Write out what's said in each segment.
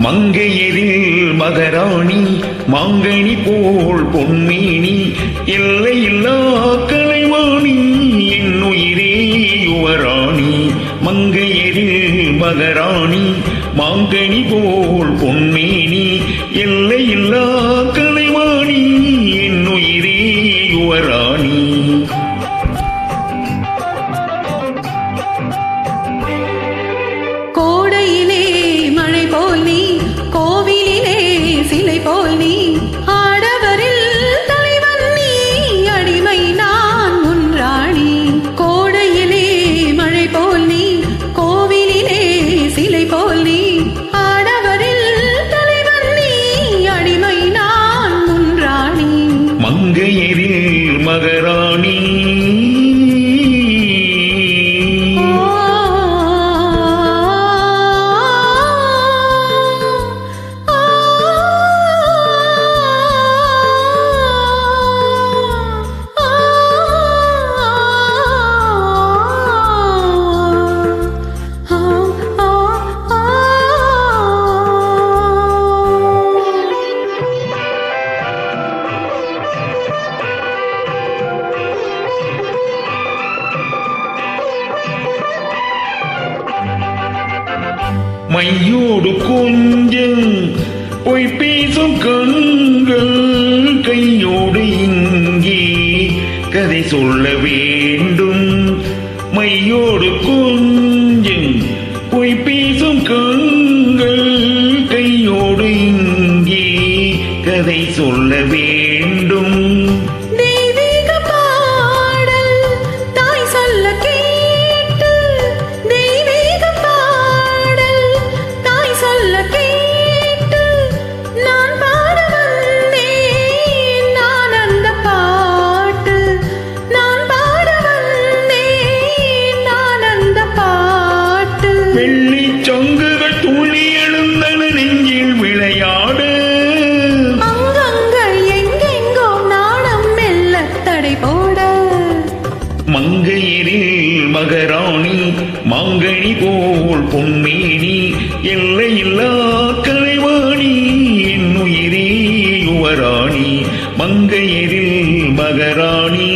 மங்கையரில் மகராணி மாங்கனி போல் பொன்மேனி எல்லையில்லா கலைவாணி என்னுயிரே யுவராணி. மங்கையரில் மகராணி மாங்கனி போல் பொன்மேனி எல்லையில்லா கலைவாணி என்னுயிரே யுவராணி. கோடையிலே மழை போல் நீ, கோவிலிலே சிலை போல் நீ, ஆடவரில் தலைவன் நீ, அடிமை நான் உன் ராணி. கோடையிலே மழை போல் நீ, கோவிலிலே சிலை போல் நீ, ஆடவரில் தலைவன் நீ, அடிமை நான் உன் ராணி. மங்கையரில் மகராணி மையோடு கொஞ்சம் பொய் பேசும் கண்கள் கையோடு இங்கே கதை சொல்ல வேண்டும். மையோடு கொஞ்சம் பொய் பேசும் கண்கள் கையோடு இங்கே கதை சொல்ல வேண்டும். வெள்ளி சங்குகள் துள்ளி எழுந்தன நெஞ்சில் விளையாடு. அங்கங்கள் எங்கெங்கோ நாணம் மெல்ல தடை போட. மங்கையரில் மகராணி மாங்கனி போல் பொன்மேனி எல்லையில்லா கலைவாணி என்னுயிரே யுவராணி. மங்கையரில் மகராணி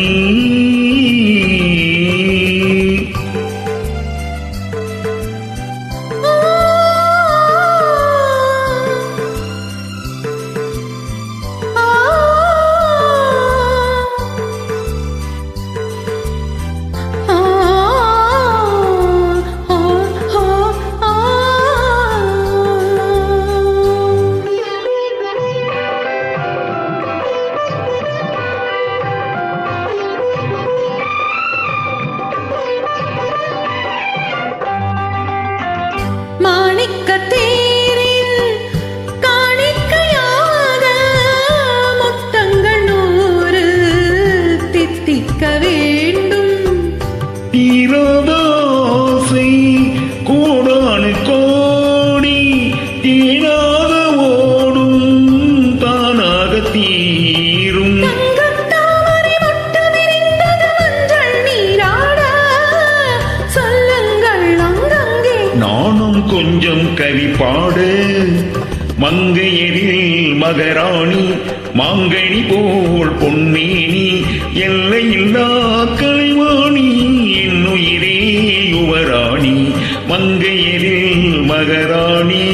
மாணிக்கத்தேரில் காணிக்கையாக முத்தங்கள் 100 தித்திக்க வேண்டும். தீராதாசை கோடானு கோடி தீராத ஓடும் தானாக தீரும். தங்கத்தாமரை மொட்டு விரிந்தது மஞ்சள் நீராட. சொல்லுங்கள் அங்கங்கே நானும் கொஞ்சம் கவி பாடு. மங்கையரில் மகராணி மாங்கனி போல் பொன்மேனி எல்லையில்லா கலைவாணி என்னுயிரே யுவராணி. மங்கையரில் மகராணி.